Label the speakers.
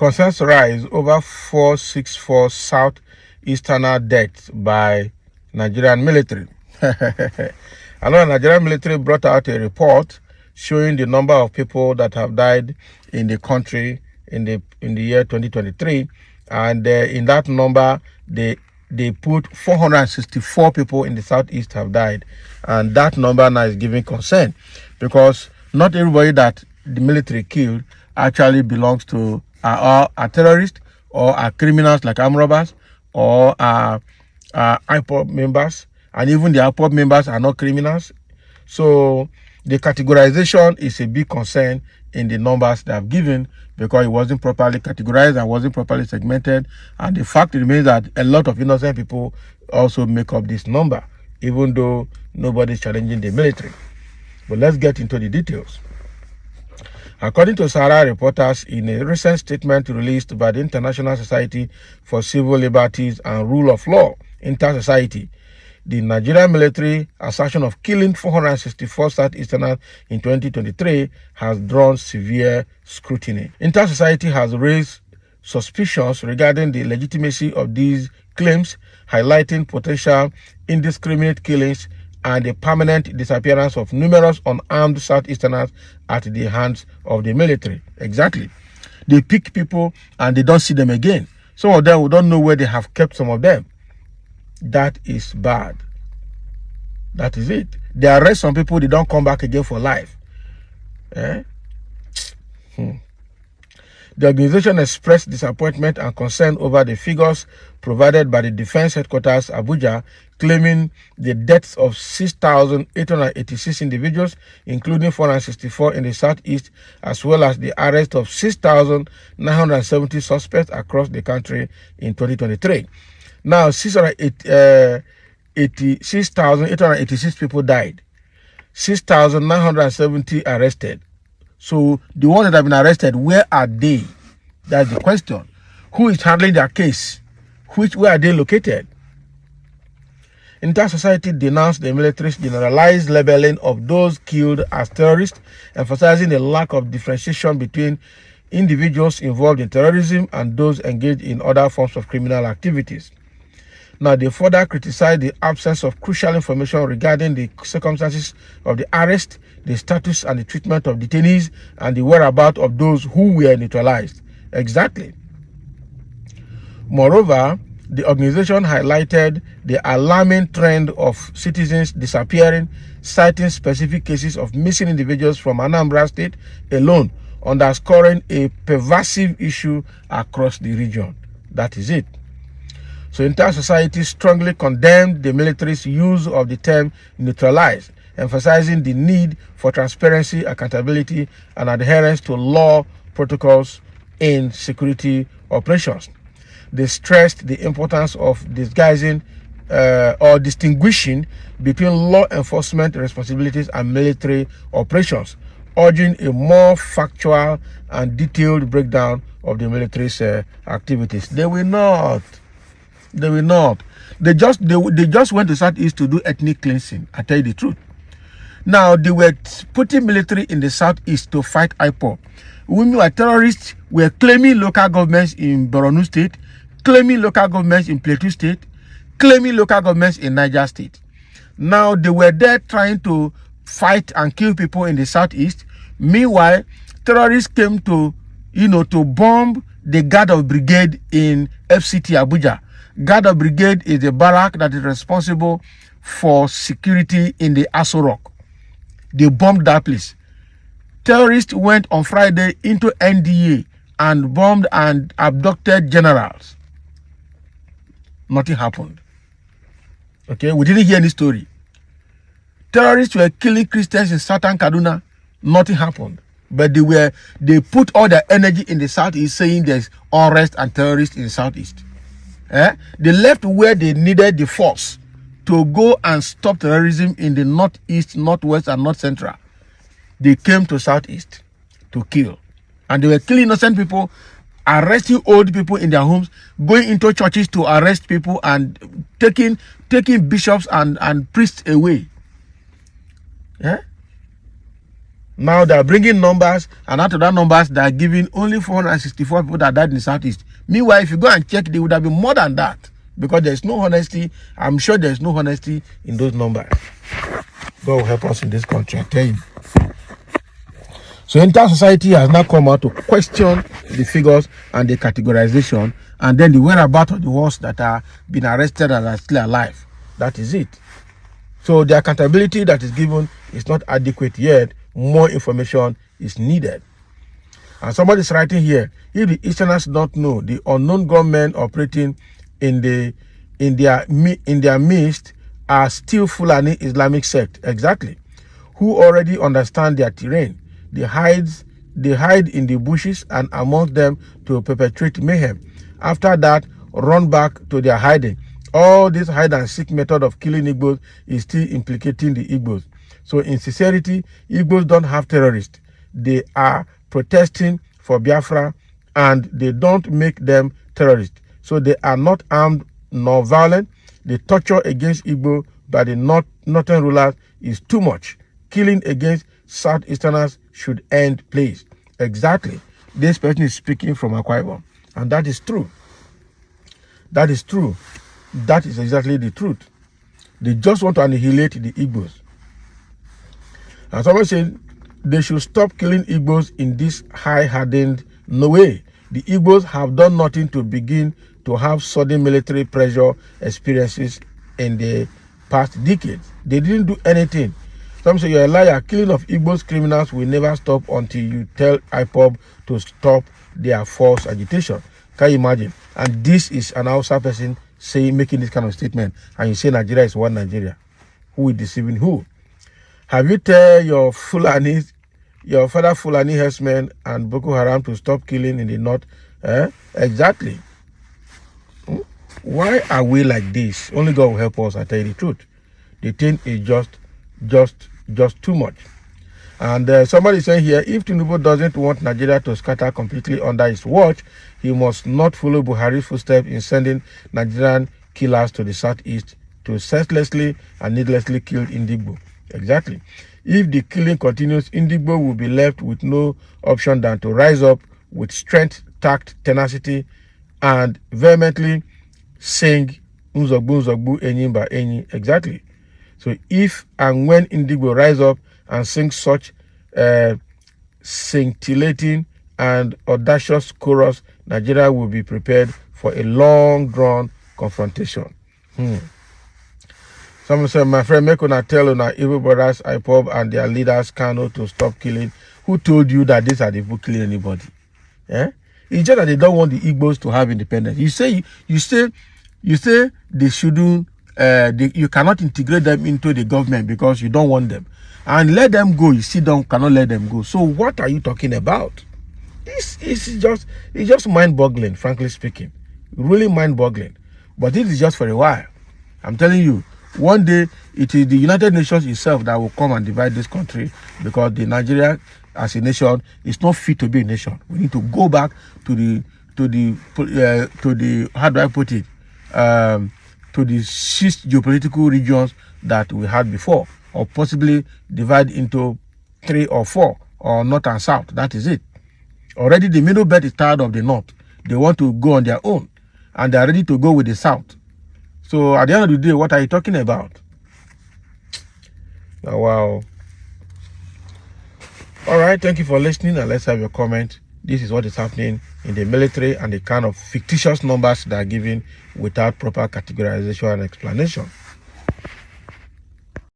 Speaker 1: Concerns rise over 464 southeasterner deaths by Nigerian military. Another Nigerian military brought out a report showing the number of people that have died in the country in the year 2023, and in that number they put 464 people in the southeast have died, and that number now is giving concern because not everybody that the military killed actually belongs to are terrorists or are criminals like armed robbers or are IPOB members, and even the IPOB members are not criminals. So the categorization is a big concern in the numbers they have given because it wasn't properly categorized and wasn't properly segmented, and the fact remains that a lot of innocent people also make up this number, even though nobody is challenging the military. But let's get into the details. According to Sahara reporters, in a recent statement released by the International Society for Civil Liberties and Rule of Law, Intersociety, the Nigerian military assertion of killing 464 Southeasterners in 2023 has drawn severe scrutiny. Intersociety has raised suspicions regarding the legitimacy of these claims, highlighting potential indiscriminate killings and the permanent disappearance of numerous unarmed Southeasterners at the hands of the military. Exactly. They pick people and they don't see them again. Some of them, we don't know where they have kept some of them. That is bad. That is it. They arrest some people, they don't come back again for life. The organization expressed disappointment and concern over the figures provided by the Defense Headquarters, Abuja, claiming the deaths of 6,886 individuals, including 464 in the southeast, as well as the arrest of 6,970 suspects across the country in 2023. Now, 6,886 people died, 6,970 arrested. So the ones that have been arrested, where are they? That's the question. Who is handling their case? Where are they located? Intersociety denounced the military's generalized labeling of those killed as terrorists, emphasizing the lack of differentiation between individuals involved in terrorism and those engaged in other forms of criminal activities. Now, they further criticized the absence of crucial information regarding the circumstances of the arrest, the status and the treatment of detainees, and the whereabouts of those who were neutralized. Exactly. Moreover, the organization highlighted the alarming trend of citizens disappearing, citing specific cases of missing individuals from Anambra State alone, underscoring a pervasive issue across the region. That is it. So Intersociety strongly condemned the military's use of the term neutralized, emphasizing the need for transparency, accountability, and adherence to law protocols in security operations. They stressed the importance of disguising or distinguishing between law enforcement responsibilities and military operations, urging a more factual and detailed breakdown of the military's activities. They will not. They will not. They just went to Southeast to do ethnic cleansing. I tell you the truth. Now they were putting military in the Southeast to fight IPOB. Women were terrorists, were claiming local governments in Borno State, claiming local governments in Plateau State, claiming local governments in Niger State. Now they were there trying to fight and kill people in the Southeast. Meanwhile, terrorists came to bomb the Guard of Brigade in FCT Abuja. Guard of Brigade is the barrack that is responsible for security in the Aso Rock. They bombed that place. Terrorists went on Friday into NDA and bombed and abducted generals. Nothing happened. Okay, we didn't hear any story. Terrorists were killing Christians in Southern Kaduna. Nothing happened. But they put all their energy in the Southeast, saying there's unrest and terrorists in the Southeast. They left where they needed the force to go and stop terrorism in the Northeast, Northwest, and North Central. They came to Southeast to kill. And they were killing innocent people, arresting old people in their homes, going into churches to arrest people and taking bishops and priests away. Now they are bringing numbers, and out of that numbers, they are giving only 464 people that died in the Southeast. Meanwhile, if you go and check, there would have been more than that, because there's no honesty. I'm sure there's no honesty in those numbers. God will help us in this country, I tell you. So Intersociety has now come out to question the figures and the categorization, and then the whereabouts of the ones that are being arrested and are still alive. That is it. So the accountability that is given is not adequate yet. More information is needed. And somebody is writing here, if the Easterners don't know, the unknown gunmen operating in their midst are still Fulani Islamic sect. Exactly. Who already understand their terrain. They hide in the bushes and among them to perpetrate mayhem. After that, run back to their hiding. All this hide and seek method of killing Igbos is still implicating the Igbos. So in sincerity, Igbos don't have terrorists. They are protesting for Biafra, and they don't make them terrorists. So they are not armed nor violent. The torture against Igbo by the northern rulers is too much. Killing against Southeasterners should end, please. Exactly. This person is speaking from Akwa Ibom, and that is true. That is true. That is exactly the truth. They just want to annihilate the Igbos. And someone said they should stop killing Igbos in this high-hardened. No way. The Igbos have done nothing to begin to have sudden military pressure experiences in the past decades. They didn't do anything. Some say you're a liar. Killing of Igbos criminals will never stop until you tell IPOB to stop their false agitation. Can you imagine? And this is an Hausa person making this kind of statement. And you say Nigeria is one Nigeria. Who is deceiving who? Have you tell your father Fulani herdsmen and Boko Haram to stop killing in the north? Exactly. Why are we like this? Only God will help us, I tell you the truth. The thing is just too much. And somebody saying here, if Tinubu doesn't want Nigeria to scatter completely under his watch, he must not follow Buhari's footsteps in sending Nigerian killers to the southeast to senselessly and needlessly kill Indigbo. Exactly. If the killing continues, Indigbo will be left with no option than to rise up with strength, tact, tenacity, and vehemently sing Unzogbu Unzogbu Enyimba Enyi. Exactly. So if and when Indigbo rise up and sing such scintillating and audacious chorus, Nigeria will be prepared for a long-drawn confrontation. Someone said, my friend, make una tell una evil brothers, IPOB, and their leaders, Kano, to stop killing. Who told you that these are the people killing anybody? It's just that they don't want the Igbos to have independence. You say they shouldn't. You cannot integrate them into the government because you don't want them, and let them go. You cannot let them go. So what are you talking about? It's just mind-boggling, frankly speaking, really mind-boggling. But this is just for a while. I'm telling you. One day, it is the United Nations itself that will come and divide this country, because the Nigeria as a nation is not fit to be a nation. We need to go back to the how do I put it, to the 6 geopolitical regions that we had before, or possibly divide into 3 or 4, or north and south. That is it. Already the middle belt is tired of the north. They want to go on their own, and they are ready to go with the south. So at the end of the day, what are you talking about? Oh, wow. All right, thank you for listening, and let's have your comment. This is what is happening in the military and the kind of fictitious numbers that are given without proper categorization and explanation.